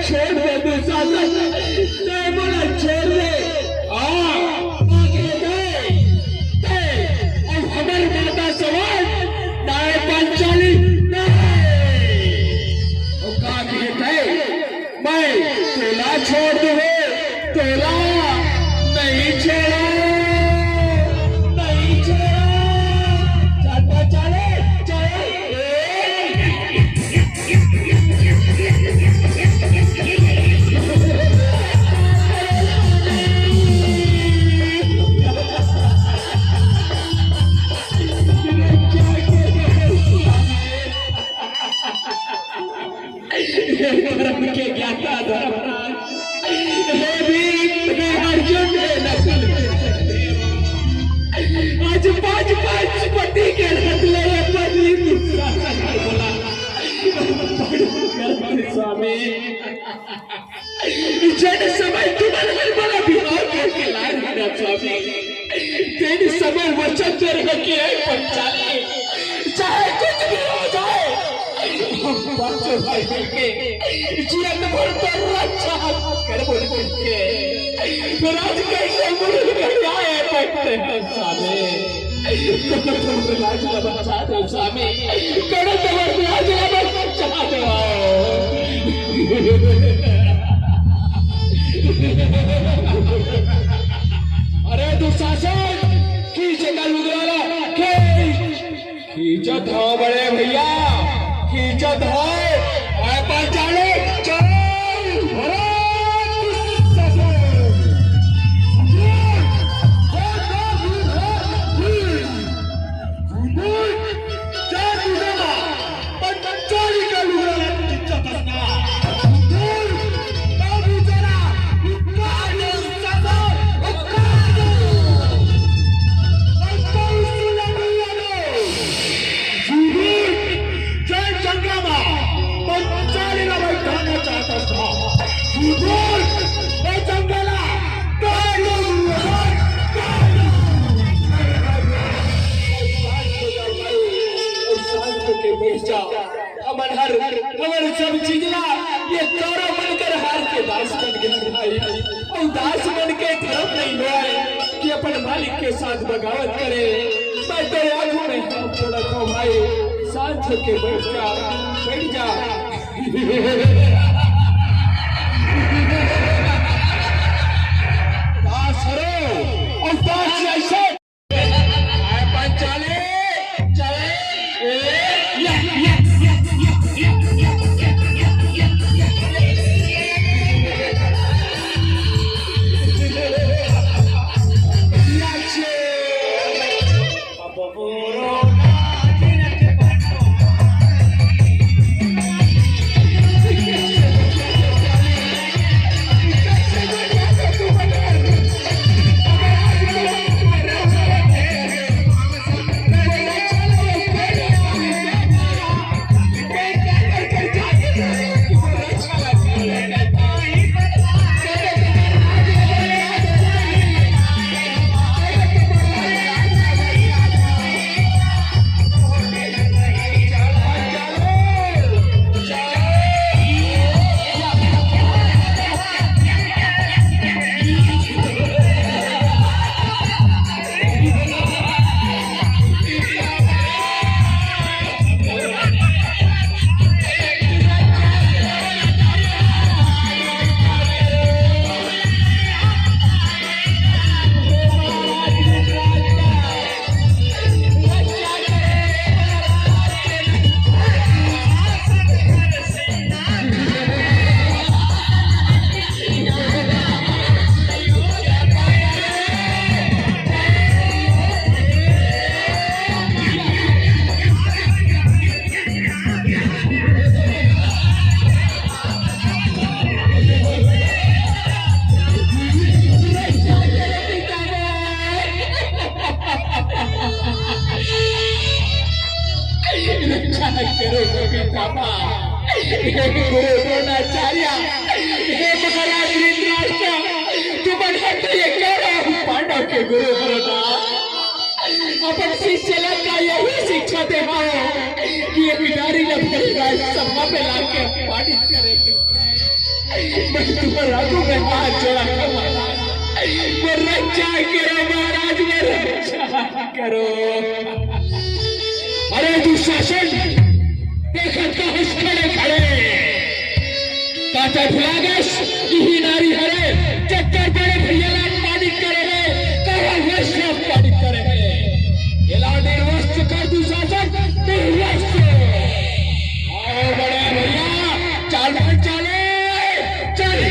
छोड़ दे तू शासन, नहीं बोला छोड़ दे। अब हमारी माता सवाल नाय पंचाली नहीं, मैं तोला छोड़ दूंगा, तोला नहीं छोड़ा, नहीं छोड़ा, चलता चले चले। के ज्ञाता धर्मराज हे वीर हे अर्जुन हे नकुल, आज पांच पट्टी के रतले बदली बोला स्वामी जन समय तुम्हारे बड़ा बिहार के लाल मेरा स्वामी, तेरे समय वचन दे रहे कि पंचाली चाहे कुछ भी हो जाए पांचों भाई मिलके जीवन भर पर रक्षा कर बोल के फिर आज कैसे मुझे आए बैठते हैं स्वामी, लाज का बच्चा दो स्वामी, करो तो लाज का बच्चा दो। अरे दुशासन खींचे का लुगड़ा खींचत हो बड़े भैया, खींचत हो पहचाने चलो। हमारे सब चीजला ये चारों बनकर हार के दास बन गए भाई, और दास बन के धर्म नहीं हुआ कि अपन मालिक के साथ बगावत करे। मैं तेरे आंखों में हाथ छोड़ता हूँ भाई, साथ के बैठ जा, बैठ जा। दास हरो और दास ऐसे पंचाले चले गुरु द्रोणाचार्य हे महाराज धृतराष्ट्र, तुम ये कह रहा हूँ पांडव के गुरु अपन शिष्य का यही शिक्षा चाहते हो कि ये बिटारी लपेटेगा सभा पे लाके पार्टी करेंगे। मैं तुम्हारे आंखों में हाथ जोड़ा कर महाराज, वो रक्षा करो महाराज, वो रक्षा करो। अरे दुशासन देखत का हंस खड़े खड़े काचा फुलागस यही नारी हरे चक्कर बड़े भैया पानी करे है कहा वैश्य पानी करे है ये लाडे वस्त्र का दुशासन निर्वस्त्र। आओ बड़े भैया चाल चले चले।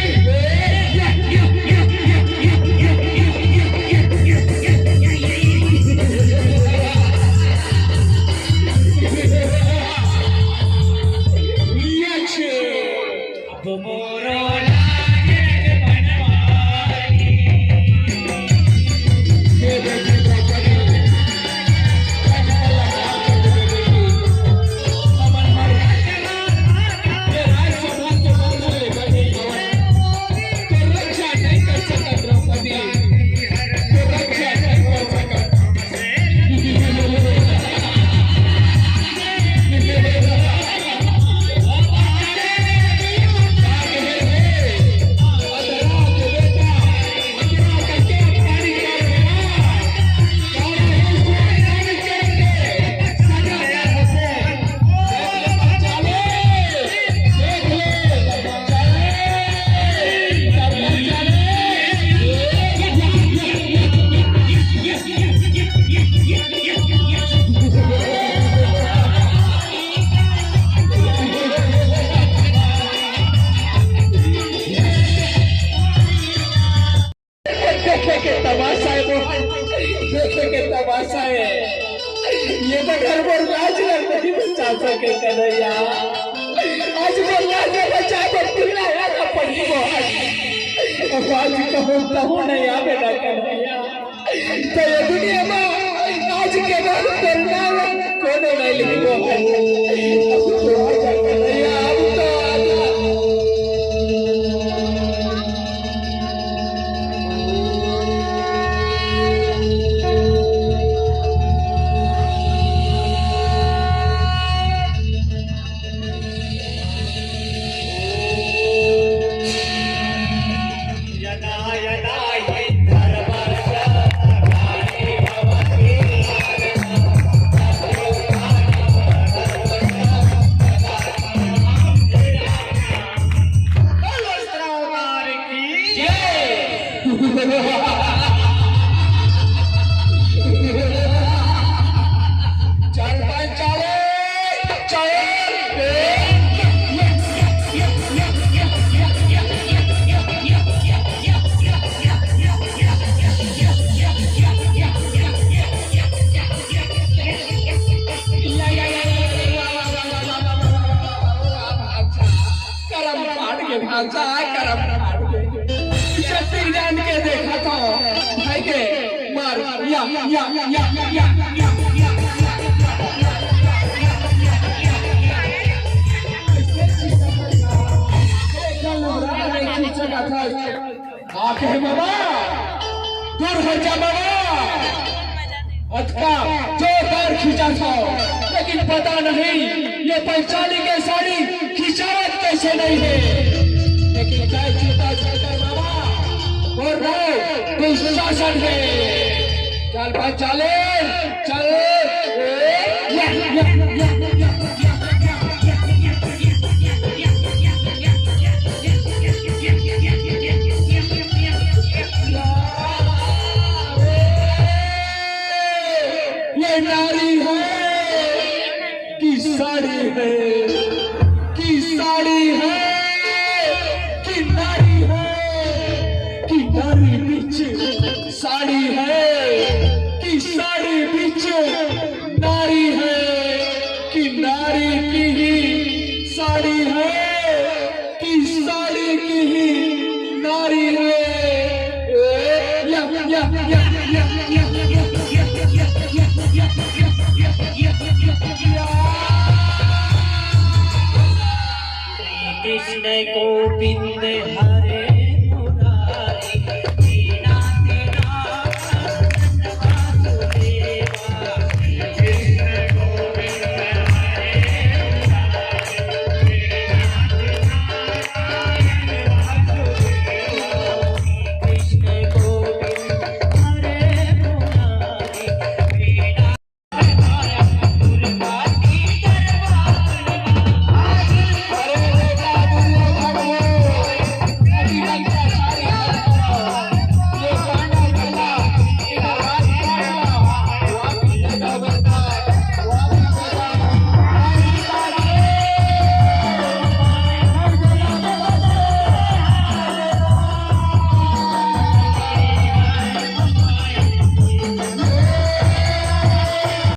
तमाशा है ये तो घर पर राज नहीं बचा सके कन्हैया। आज वो राज बचा कर पिलाया था पति को अब आज कहूँ हूँ नहीं आवे ना कन्हैया। तो ये दुनिया में आज के बाद करना कौन नहीं लिखो कन्हैया। अब तो जान के देखा था भाई के मार या आके बाबा दूर हो जा बाबा अटका जोरदार खींचा था लेकिन पता नहीं ये पैचाली के साड़ी खिंचावट कैसे नहीं है। लेकिन चाहे छोटा छोटा बाबा और वो शासन है। चल भाई चले चल ये नारी है कि साड़ी है कि साड़ी है कि नारी है कि नारी बीच साड़ी है कि साड़ी बीच नारी है कि नारी की ही साड़ी है कि साड़ी की ही नारी है। कृष्ण गोविंद हरे